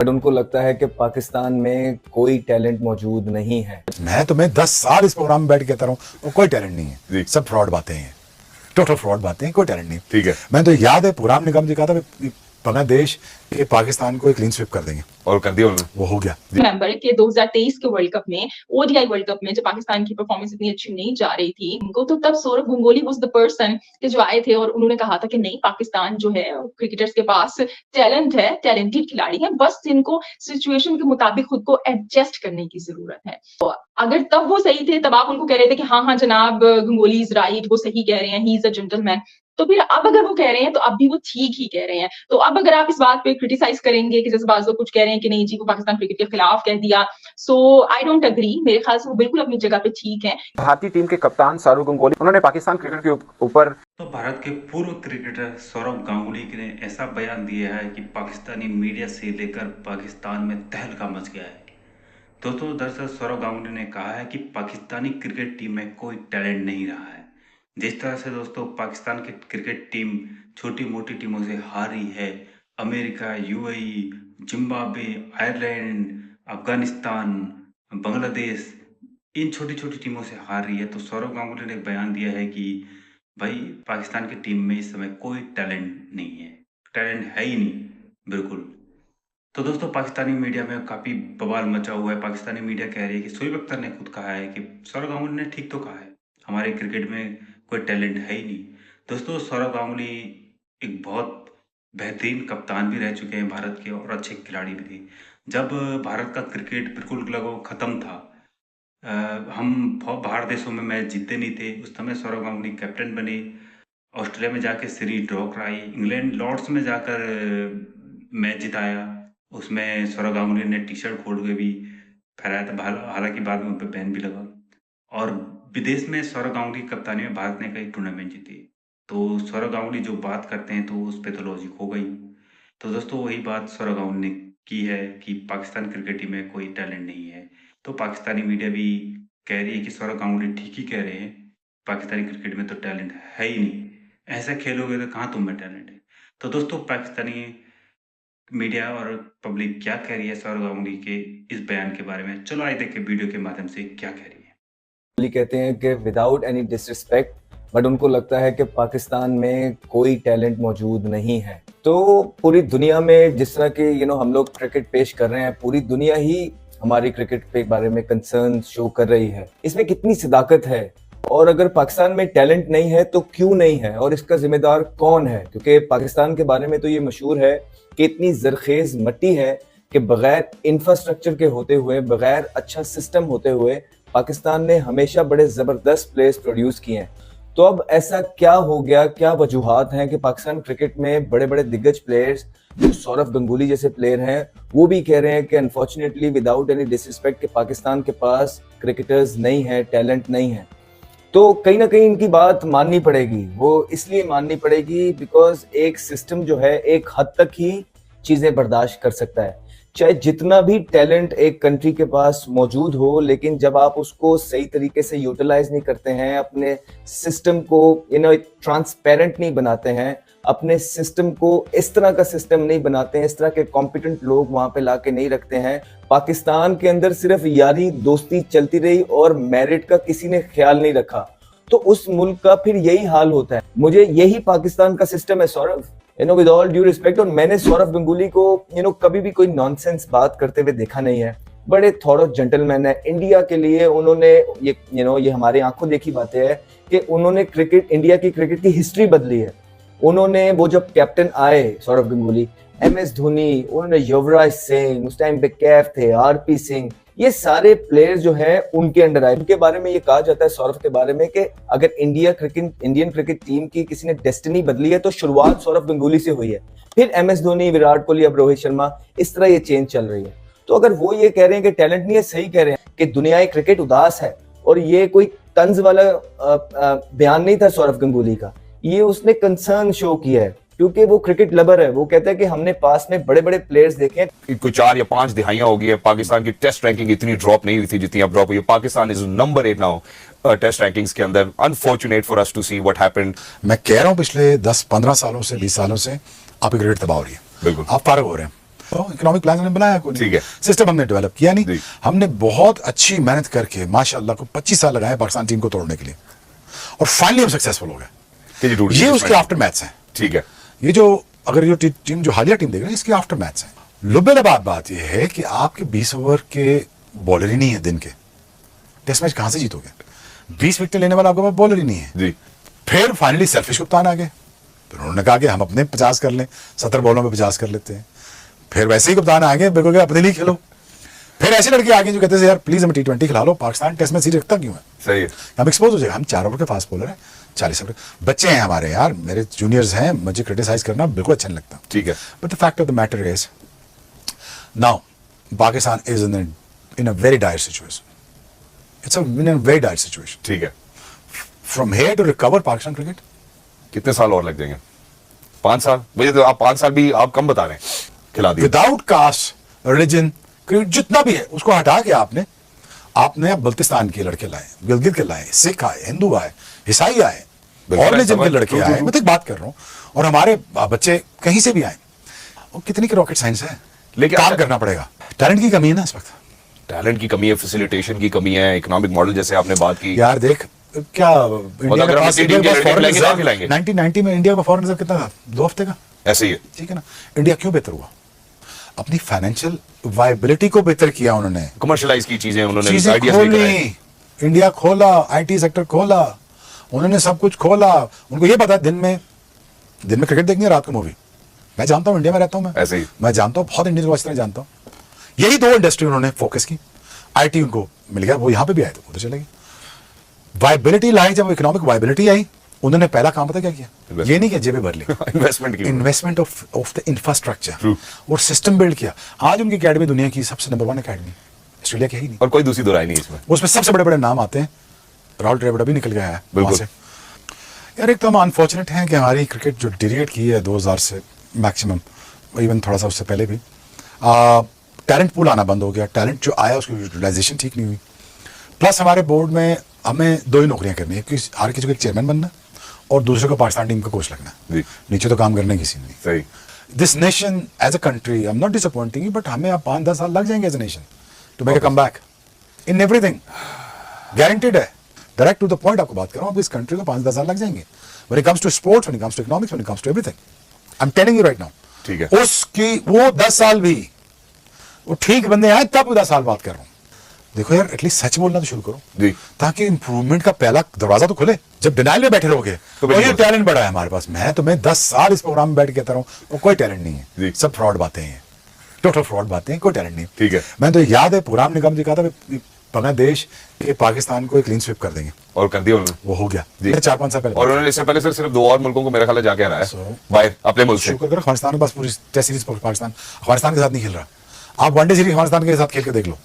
But उनको लगता है कि पाकिस्तान में कोई टैलेंट मौजूद नहीं है। मैं तुम्हें 10 साल इस प्रोग्राम में बैठ के कहता रहा हूँ कोई टैलेंट नहीं है, सब फ्रॉड बातें हैं, टोटल फ्रॉड बातें हैं, कोई टैलेंट नहीं। ठीक है, मैं तो याद है प्रोग्राम ने कहा था बांग्लादेश के पाकिस्तान को एक क्लीन स्वीप कर देंगे और कर दिया उन्होंने, वो हो गया। रिमेंबर के 2023 के वर्ल्ड कप में, ओडीआई वर्ल्ड कप में जब पाकिस्तान की परफॉर्मेंस इतनी अच्छी नहीं जा रही थी उनको, तो तब Sourav Ganguly was the person कि जो आए थे और उन्होंने कहा था कि नहीं, पाकिस्तान जो है क्रिकेटर्स के पास टैलेंट है, टैलेंटेड खिलाड़ी है, बस इनको सिचुएशन के मुताबिक खुद को एडजस्ट करने की जरूरत है। तो अगर तब वो सही थे, तब आप उनको कह रहे थे कि हाँ हाँ जनाब गंगोली इज राइट, वो सही कह रहे हैं, ही इज अ जेंटलमैन, तो फिर अब अगर वो कह रहे हैं तो अब भी वो ठीक ही कह रहे हैं। तो अब अगर आप इस बात पे क्रिटिसाइज करेंगे कि जैसे बाज़ लोग कुछ कह रहे हैं कि नहीं जी वो पाकिस्तान क्रिकेट के खिलाफ कह दिया, सो आई डोंट एग्री। मेरे ख्याल से वो बिल्कुल अपनी जगह पे ठीक है। भारतीय टीम के कप्तान सौरव गंगोली, उन्होंने पाकिस्तान क्रिकेट के ऊपर तो भारत के पूर्व क्रिकेटर सौरव गांगुली ने ऐसा बयान दिया है कि पाकिस्तानी मीडिया से लेकर पाकिस्तान में तहलका मच गया है। दोस्तों, दरअसल सौरव गांगुली ने कहा है कि पाकिस्तानी क्रिकेट टीम में कोई टैलेंट नहीं रहा है। जिस तरह से दोस्तों पाकिस्तान की क्रिकेट टीम छोटी मोटी टीमों से हारी है, America, UAE, Zimbabwe, Ireland, Afghanistan, Bangladesh, इन छोटी छोटी टीमों से हार रही है, तो सौरव गांगुली ने एक बयान दिया है कि भाई पाकिस्तान की टीम में इस समय कोई टैलेंट नहीं है, टैलेंट है ही नहीं बिल्कुल। तो दोस्तों पाकिस्तानी मीडिया में काफ़ी बवाल मचा हुआ है। पाकिस्तानी मीडिया कह रही है कि शोएब अख्तर ने खुद कहा है कि सौरव गांगुली ने ठीक तो कहा है, हमारे क्रिकेट में कोई टैलेंट है ही नहीं। दोस्तों, सौरव गांगुली एक बहुत बेहतरीन कप्तान भी रह चुके हैं भारत के, और अच्छे खिलाड़ी भी थे। जब भारत का क्रिकेट बिल्कुल लगभग ख़त्म था, हम बाहर देशों में मैच जीतते नहीं थे, उस समय सौरव गांगुली कैप्टन बने, ऑस्ट्रेलिया में जाके सीरीज ड्रॉ कराई, इंग्लैंड लॉर्ड्स में जाकर मैच जिताया, उसमें सौरव गांगुली ने टी शर्ट खोल के भी फहराया था, हालांकि बाद में उन पर बैन भी लगा। और विदेश में सौरव गांगुली की कप्तानी में भारत ने कई टूर्नामेंट जीते। तो सौरव गांगुली जो बात करते हैं तो उस पर तो लॉजिक हो गई। तो दोस्तों वही बात सौरव गांगुली ने की है कि पाकिस्तान क्रिकेट टीम में कोई टैलेंट नहीं है। तो पाकिस्तानी मीडिया भी कह रही है कि सौरव गांगुली ठीक ही कह रहे हैं, पाकिस्तानी क्रिकेट में तो टैलेंट है ही नहीं, ऐसे खेलोगे तो कहाँ तुम में टैलेंट है। तो दोस्तों पाकिस्तानी मीडिया और पब्लिक क्या कह रही है सौरव गांगुली के इस बयान के बारे में, चलो आइए देखें वीडियो के माध्यम से क्या कह रही है। कहते हैं कि विदाउट एनी डिसरिस्पेक्ट, बट उनको लगता है कि पाकिस्तान में कोई टैलेंट मौजूद नहीं है। तो पूरी दुनिया में जिस तरह के हम लोग क्रिकेट पेश कर रहे हैं, पूरी दुनिया ही हमारी क्रिकेट के बारे में कंसर्न शो कर रही है। इसमें कितनी सदाकत है, और अगर पाकिस्तान में टैलेंट नहीं है तो क्यों नहीं है, और इसका जिम्मेदार कौन है? क्योंकि पाकिस्तान के बारे में तो ये मशहूर है कि इतनी जरखेज मिट्टी है कि बगैर इंफ्रास्ट्रक्चर के होते हुए, बगैर अच्छा सिस्टम होते हुए, पाकिस्तान ने हमेशा बड़े जबरदस्त प्लेयर्स प्रोड्यूस किए हैं। तो अब ऐसा क्या हो गया, क्या वजूहात हैं कि पाकिस्तान क्रिकेट में बड़े बड़े दिग्गज प्लेयर्स जो सौरव गंगुली जैसे प्लेयर हैं, वो भी कह रहे हैं कि अनफॉर्चुनेटली विदाउट एनी डिसरिस्पेक्ट, के पाकिस्तान के पास क्रिकेटर्स नहीं है, टैलेंट नहीं है। तो कहीं ना कहीं इनकी बात माननी पड़ेगी। वो इसलिए माननी पड़ेगी बिकॉज एक सिस्टम जो है एक हद तक ही चीजें बर्दाश्त कर सकता है। चाहे जितना भी टैलेंट एक कंट्री के पास मौजूद हो, लेकिन जब आप उसको सही तरीके से यूटिलाइज नहीं करते हैं, अपने सिस्टम को ट्रांसपेरेंट नहीं बनाते हैं, अपने सिस्टम को इस तरह का सिस्टम नहीं बनाते हैं, इस तरह के कॉम्पिटेंट लोग वहां पे लाके नहीं रखते हैं, पाकिस्तान के अंदर सिर्फ यारी दोस्ती चलती रही और मेरिट का किसी ने ख्याल नहीं रखा, तो उस मुल्क का फिर यही हाल होता है। मुझे यही पाकिस्तान का सिस्टम है Sourav, with all due respect. और मैंने सौरव गंगुली को कभी भी कोई नॉनसेंस बात करते हुए देखा नहीं है। बड़े थोड़ो जेंटलमैन है। इंडिया के लिए उन्होंने ये हमारे आंखों देखी बातें है कि उन्होंने इंडिया की क्रिकेट की हिस्ट्री बदली है। उन्होंने वो जब कैप्टन आए सौरव गंगुली, MS धोनी, उन्होंने युवराज सिंह, उस टाइम पे कैफ थे, RP सिंह, ये सारे प्लेयर्स जो है उनके अंडर आए। उनके बारे में ये कहा जाता है सौरव के बारे में कि अगर इंडियन क्रिकेट टीम की किसी ने डेस्टिनी बदली है तो शुरुआत सौरव गंगुली से हुई है। फिर MS धोनी, विराट कोहली, अब रोहित शर्मा, इस तरह ये चेंज चल रही है। तो अगर वो ये कह रहे हैं कि टैलेंट नहीं है, सही कह रहे हैं कि दुनिया क्रिकेट उदास है, और ये कोई तंज वाला बयान नहीं था सौरव गंगुली का, ये उसने कंसर्न शो किया है क्योंकि वो क्रिकेट लवर है। वो कहता है कि हमने पास में बड़े बड़े प्लेयर्स देखे हैं। कोई 4 या 5 दिहाइयां हो गई है, पाकिस्तान की टेस्ट रैंकिंग इतनी ड्रॉप नहीं हुई थी जितनी अब ड्रॉप हुई है। Pakistan is number 8 now test rankings के अंदर। Unfortunate for us to see what happened. मैं कह रहा हूं पिछले 10-15 सालों से, 20 सालों से आपकी क्रिकेट तबाह हो रही है। बिल्कुल, आप फारग हो रहे हैं। इकोनॉमिक प्लान हमने बनाया कोई ठीक है। सिस्टम हमने डेवलप किया नहीं। जी। हमने बहुत अच्छी मेहनत करके माशाल्लाह को 25 साल लगाए पाकिस्तान टीम को तोड़ने के लिए, और फाइनली हम सक्सेसफुल हो गए। कि जी टूट ये गई उसके इसमें। आफ्टर मैथ्स हैं। ठीक है। ये जो अगर ये टीम जो हालिया टीम देख रहे हैं इसके आफ्टर मैथ्स हैं। लुबेलाबाद बात ये है कि आपके 20 ओवर के बॉलर ही नहीं है दिन के, टेस्ट मैच कहां से जीतोगे? 20 विकेट लेने वाला आपके पास बॉलर ही नहीं है। जी। फिर फाइनली सेल्फिश कप्तान आ गए, फिर उन्होंने कहा कि हम अपने 50 कर लें, 70 बॉलों में 50 कर लेते हैं। फिर वैसे ही कप्तान आ गए, बिल्कुल अपने लिए खेलो। फिर ऐसे लड़के आ गए जो कहते हैं यार प्लीज हमें T20 खिला लो, पाकिस्तान टेस्ट में सीट रखता क्यों है? सही है। हम एक्सपोज हो जाएगा। हम 4 ओवर के फास्ट बॉलर हैं, 40 ओवर बच्चे हैं हमारे, यार मेरे जूनियर्स हैं, मुझे क्रिटिसाइज करना बिल्कुल अच्छा नहीं लगता। ठीक है। But the fact of the matter is now Pakistan is in a very dire situation. It's in a very dire situation. ठीक है। From here to recover Pakistan cricket कितने साल और लग जाएंगे? 5 साल? मुझे तो आप 5 साल भी आप कम बता रहे हैं। खिला दिए। विदाउट कास्ट रिलीजन जितना भी है उसको हटा के आपने बल्तिस्तान के लड़के लाए, गिलगित के लाए, सिख आए, हिंदू आए, ईसाई आए, बिल्कुल और रिलीजन के समझ- लड़के ट्रू, आए। ट्रू, मैं तो एक बात कर रहा हूँ, और हमारे बच्चे कहीं से भी आए, और कितनी की रॉकेट साइंस है, लेकिन काम अच्छा- करना पड़ेगा। टैलेंट की कमी है ना इस वक्त। टैलेंट की कमी है, फैसिलिटेशन की कमी है, इकोनॉमिक मॉडल जैसे आपने बात की। यार देख क्या इंडिया अगर के हम पास अपनी टीम के लड़के फॉरेन खिलाएंगे, रिजर्व कहाँ खिलाएंगे? 1990 में इंडिया का फॉरेन रिजर्व कितना था? 2 हफ्ते का। ऐसे ही है। ठीक है ना। इंडिया क्यों बेहतर हुआ? अपनी फाइनेंशियल वायबिलिटी को बेहतर किया उन्होंने, कमर्शलाइज की चीजें उन्होंने, चीजें आइडियाज लेकर आए। खोली, इंडिया खोला, आईटी सेक्टर खोला, उन्होंने सब कुछ खोला। उनको ये पता है दिन में क्रिकेट देखनी है, रात को मूवी। मैं जानता हूँ, इंडिया में रहता हूँ ऐसे ही। मैं जानता हूँ, बहुत इंडियन को अच्छी तरह जानता हूँ। यही 2 इंडस्ट्री उन्होंने फोकस की। आईटी उनको मिल गया, वो यहाँ पे भी आए थे, उधर चले गए। वायबिलिटी लाई, जब इकोनॉमिक वायबिलिटी आई, उन्होंने पहला काम पता क्या किया? ये नहीं कि जेबें भर ली, इन्वेस्टमेंट की। Investment of the infrastructure True. और सिस्टम बिल्ड किया। आज उनकी अकेडमी दुनिया की सबसे नंबर 1 अकेडमी, ऑस्ट्रेलिया की ही नहीं। और कोई दूसरी दो राय नहीं इसमें। उसमें सबसे बड़े बड़े नाम आते हैं। राहुल द्रविड़ भी निकल गया है वहां बिल्कुल। से। यार एक तो हम अनफॉर्चुनेट हैं कि हमारी क्रिकेट जो डिग्रेड की है 2000 से मैक्सिमम, इवन थोड़ा सा उससे पहले भी, टैलेंट पूल आना बंद हो गया। टैलेंट जो आया उसकी यूटिलाइजेशन ठीक नहीं हुई। प्लस हमारे बोर्ड में हमें 2 ही नौकरियां करनी है, हर किसी को एक चेयरमैन बनना और दूसरे को पाकिस्तान टीम का कोच लगना। जी। नीचे तो काम करने किसी ने नहीं। सही। This nation as a country, I am not disappointing you, but हमें अब 5-10 साल लग जाएंगे as a nation to make a come back in everything. Guaranteed है। डायरेक्ट टू द पॉइंट आपको बात कर रहा हूँ, इस कंट्री को 5-10 साल लग जाएंगे। When it comes to sports, when it comes to economics, when it comes to everything, I am telling you right now. ठीक है। उसकी वो 10 साल भी वो ठीक बंदे आए तब 10 साल बात कर रहा हूँ। देखो यार, एटलीस्ट सच बोलना तो शुरू करो जी। ताकि इंप्रूवमेंट का पहला दरवाजा तो खुले। जब डिनाइल में बैठे रहोगे तो तो बिल्कुल। ये टैलेंट बड़ा है हमारे पास। मैं तुम्हें 10 साल इस प्रोग्राम में बैठ के कहता रहा हूँ, वो कोई टैलेंट नहीं जी। है, सब फ्रॉड बातें हैं, टोटल फ्रॉड बातें हैं, कोई टैलेंट नहीं। ठीक है। मैं तो याद है प्रोग्राम निगम जी कहा था बांग्लादेश के पाकिस्तान को एक क्लीन स्वीप कर देंगे, और कर दिया उन्होंने। वो हो गया जी। 4-5 साल और पहले। उन्होंने इससे पहले सिर्फ 2 और मुल्कों को मेरा ख्याल है जाके हराया So- बाहर अपने मुल्क से। शुक्र करो अफगानिस्तान के पास पूरी टेस्ट सीरीज, पाकिस्तान अफगानिस्तान के साथ नहीं खेल रहा। आप वनडे सीरीज अफगानिस्तान के साथ खेल के देख लो,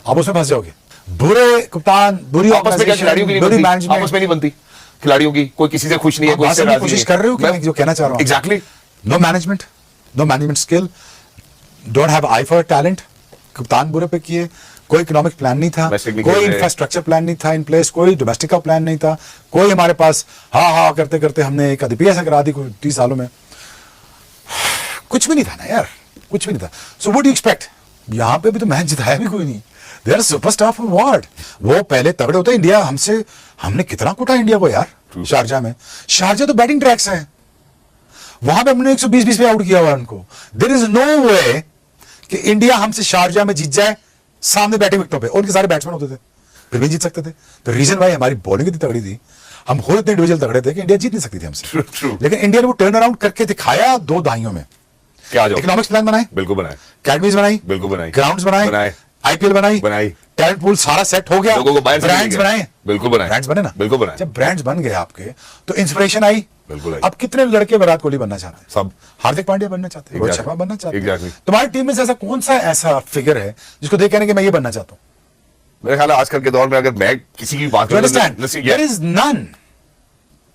आप उसमें फंस जाओगे। बुरे कप्तान, बुरी आपस में क्या खिलाड़ियों की नहीं बुरी बनती? मैनेजमेंट, आपस में नहीं बनती खिलाड़ियों की, कोई किसी से खुश नहीं है, आप कोई बात इससे समझने की राजी कोशिश नहीं कर रहे हो कि है। मैं जो कहना चाह रहा हूँ? Exactly. No management skill, don't have eye for talent. कप्तान बुरे पे किए, कोई इकोनॉमिक प्लान नहीं था, Domestic नहीं कोई खेल रहे। इंफ्रास्ट्रक्चर प्लान नहीं था इन प्लेस, कोई डोमेस्टिक का प्लान नहीं था, कोई हमारे पास हाँ करते करते हमने एक DPS करा दी 30 सालों में। कुछ भी नहीं था ना यार, कुछ भी नहीं था। So what do you expect? यहाँ पे भी तो मैच जिताया भी कोई नहीं। They are superstar for what? वो पहले तगड़े होते इंडिया हमसे, हमने कितना कूटा इंडिया को यार। शारजा में, शारजा तो बैटिंग ट्रैक्स है, वहां पे हमने 120 पे आउट किया हुआ उनको। देयर इज नो वे कि इंडिया हमसे शारजा में जीत जाए सामने बैटिंग विकेटों पे, उनके सारे बैट्समैन होते थे, फिर भी जीत सकते थे। तो रीजन वाई हमारी बॉलिंग इतनी तगड़ी थी, हम खुद इतने इंडिविजुअल तगड़े थे कि इंडिया जीत नहीं सकती थी हमसे। True. लेकिन इंडिया ने वो टर्न अराउंड करके दिखाया 2 दहाइयों में। क्या जाओ? इकोनॉमिक्स प्लान बनाए, बिल्कुल बनाए। अकेडमीज बनाई, बिल्कुल बनाई। ग्राउंड्स बनाए, बनाए। आईपीएल बनाई, बनाई। टैलेंट पूल सारा सेट हो गया, लोगों को बाहर से ब्रांड्स मिल गया। बनाए, बिल्कुल बनाए। ब्रांड्स बने ना, बिल्कुल बनाए। जब ब्रांड्स बन गए आपके तो इंस्पिरेशन आई। बिल्कुल आई। अब कितने लड़के विराट कोहली बनना चाहते हैं? सब। हार्दिक पांड्या बनना चाहते हैं, रोहित Exactly. शर्मा बनना चाहते हैं। Exactly. तुम्हारी टीम में से ऐसा कौन सा ऐसा फिगर है जिसको देख कहने कि मैं ये बनना चाहता हूँ? मेरे ख्याल है आजकल के दौर में अगर मैं किसी की बात You understand? Let's see, There yeah. is none.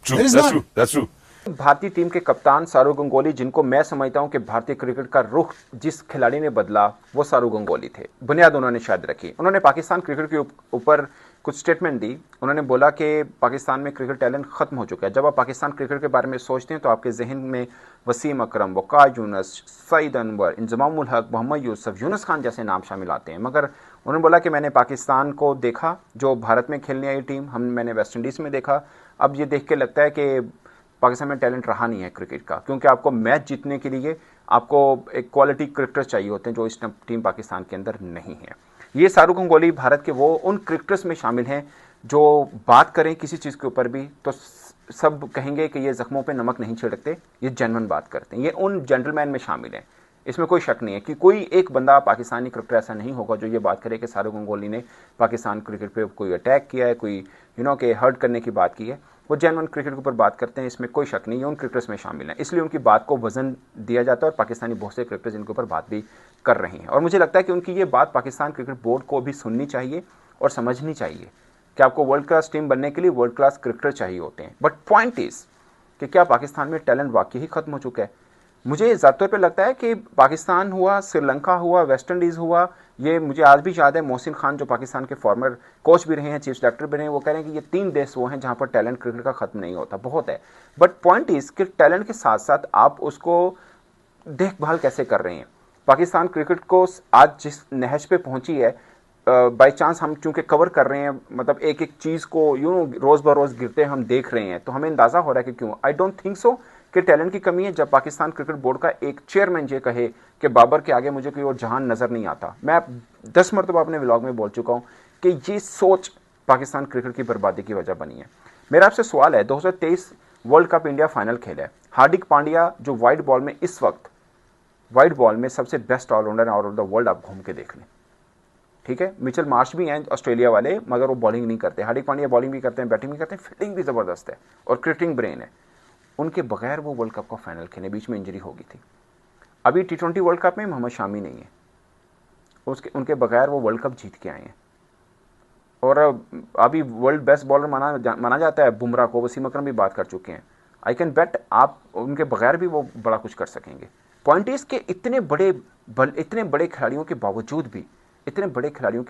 True. there is That's none. true. That's true. भारतीय टीम के कप्तान सौरव गंगोली, जिनको मैं समझता हूं कि भारतीय क्रिकेट का रुख जिस खिलाड़ी ने बदला वो सौरव गंगोली थे। बुनियाद उन्होंने शायद रखी। उन्होंने पाकिस्तान क्रिकेट के ऊपर कुछ स्टेटमेंट दी। उन्होंने बोला कि पाकिस्तान में क्रिकेट टैलेंट खत्म हो चुका है। जब आप पाकिस्तान क्रिकेट के बारे में सोचते हैं तो आपके जहन में वसीम अकरम, वक़ार यूनुस, सईद अनवर, इंजमामुल हक, मोहम्मद यूसुफ, यूनुस खान जैसे नाम शामिल आते हैं। मगर उन्होंने बोला कि मैंने पाकिस्तान को देखा, जो भारत में खेलने आई टीम, मैंने वेस्ट इंडीज़ में देखा। अब ये देख के लगता है कि पाकिस्तान में टैलेंट रहा नहीं है क्रिकेट का, क्योंकि आपको मैच जीतने के लिए आपको एक क्वालिटी क्रिकेटर चाहिए होते हैं, जो इस टीम पाकिस्तान के अंदर नहीं है। ये सौरव गंगोली भारत के वो उन क्रिकेटर्स में शामिल हैं जो बात करें किसी चीज़ के ऊपर भी तो सब कहेंगे कि ये जख्मों पे नमक नहीं छिड़कते, ये जेन्युइन बात करते हैं। ये उन जेंटलमैन में शामिल हैं, इसमें कोई शक नहीं है कि कोई एक बंदा पाकिस्तानी क्रिकेटर ऐसा नहीं होगा जो ये बात करे कि सौरव गंगोली ने पाकिस्तान क्रिकेट पे कोई अटैक किया है, कोई के हर्ट करने की बात की है। वो जेन्युइन क्रिकेट के ऊपर बात करते हैं, इसमें कोई शक नहीं है, उन क्रिकेटर्स में शामिल हैं, इसलिए उनकी बात को वजन दिया जाता है और पाकिस्तानी बहुत से क्रिकेटर्स इनके ऊपर बात भी कर रहे हैं। और मुझे लगता है कि उनकी ये बात पाकिस्तान क्रिकेट बोर्ड को भी सुननी चाहिए और समझनी चाहिए कि आपको वर्ल्ड क्लास टीम बनने के लिए वर्ल्ड क्लास क्रिकेटर चाहिए होते हैं। बट पॉइंट इज़ कि क्या पाकिस्तान में टैलेंट वाकई ही खत्म हो चुका है? मुझे ज़्यादा तौर पे लगता है कि पाकिस्तान हुआ, श्रीलंका हुआ, वेस्ट इंडीज़ हुआ, ये मुझे आज भी याद है। मोहसिन खान जो पाकिस्तान के फॉर्मर कोच भी रहे हैं, चीफ सेलेक्टर भी रहे हैं, वो कह रहे हैं कि ये 3 देश वो हैं जहाँ पर टैलेंट क्रिकेट का खत्म नहीं होता। बहुत है, बट पॉइंट इज़ कि टैलेंट के साथ साथ आप उसको देखभाल कैसे कर रहे हैं। पाकिस्तान क्रिकेट को आज जिस नहज पे पहुंची है, बाई चांस हम चूंकि कवर कर रहे हैं, मतलब एक एक चीज़ को रोज़ ब रोज़ गिरते हम देख रहे हैं, तो हमें अंदाज़ा हो रहा है कि क्यों। आई डोंट थिंक सो कि टैलेंट की कमी है। जब पाकिस्तान क्रिकेट बोर्ड का एक चेयरमैन ये कहे कि बाबर के आगे मुझे कोई और जहान नज़र नहीं आता, मैं 10 मरतबा अपने व्लॉग में बोल चुका हूँ कि ये सोच पाकिस्तान क्रिकेट की बर्बादी की वजह बनी है। मेरा आपसे सवाल है, 2023 वर्ल्ड कप इंडिया फाइनल खेला है, हार्दिक पांड्या जो वाइट बॉल में इस वक्त वाइट बॉल में सबसे बेस्ट ऑलराउंडर है ऑल ओवर द वर्ल्ड, आप घूम के देख लें, ठीक है। मिचेल मार्श भी हैं ऑस्ट्रेलिया वाले, मगर वो बॉलिंग नहीं करते। हार्दिक पांड्या बॉलिंग भी करते हैं, बैटिंग भी करते हैं, फील्डिंग भी ज़बरदस्त है और क्रिकेटिंग ब्रेन है। उनके बगैर वो वर्ल्ड कप का फाइनल खेले, बीच में इंजरी हो गई थी। अभी T20 वर्ल्ड कप में मोहम्मद शामी नहीं है, उनके बगैर वो वर्ल्ड कप जीत के आए हैं। और अभी वर्ल्ड बेस्ट बॉलर माना जाता है बुमराह को, वसीम अकरम भी बात कर चुके हैं। आई कैन बेट आप उनके बगैर भी वो बड़ा कुछ कर सकेंगे। पॉइंट इज के इतने बड़े खिलाड़ियों के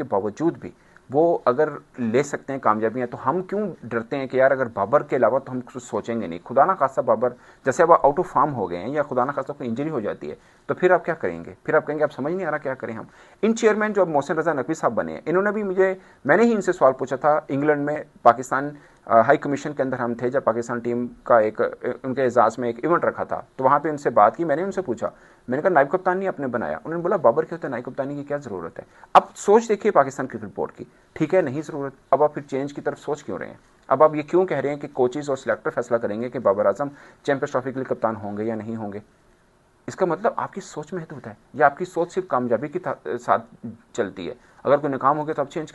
बावजूद भी वो अगर ले सकते हैं कामयाबियाँ, तो हम क्यों डरते हैं कि यार अगर बाबर के अलावा तो हम कुछ सोचेंगे नहीं। खुदा ना खासा बाबर जैसे अब आउट ऑफ फॉर्म हो गए हैं या खुदा ना खासा कोई इंजरी हो जाती है, तो फिर आप क्या करेंगे? फिर आप कहेंगे आप समझ नहीं आ रहा क्या करें हम। इन चेयरमैन जो अब मोहसिन रजा नकवी साहब बने हैं, इन्होंने भी मैंने ही इनसे सवाल पूछा था इंग्लैंड में, पाकिस्तान हाई कमीशन के अंदर हम थे जब पाकिस्तान टीम का एक उनके एजाज़ में एक इवेंट रखा था, तो वहाँ पे उनसे बात की। मैंने उनसे पूछा, मैंने कहा नायब कप्तानी आपने बनाया? उन्होंने बोला बाबर के होते नायब कप्तानी की क्या ज़रूरत है। अब सोच देखिए पाकिस्तान क्रिकेट बोर्ड की, ठीक है नहीं ज़रूरत, अब आप फिर चेंज की तरफ सोच क्यों रहे हैं? अब आप ये क्यों कह रहे हैं कि कोचेज़ और सिलेक्टर फैसला करेंगे कि बाबर आजम चैंपियंस ट्रॉफी के लिए कप्तान होंगे या नहीं होंगे? इसका मतलब आपकी सोच महदूद है या आपकी सोच सिर्फ कामयाबी के साथ चलती है। अगर कोई नाकाम हो गया तो आप चेंज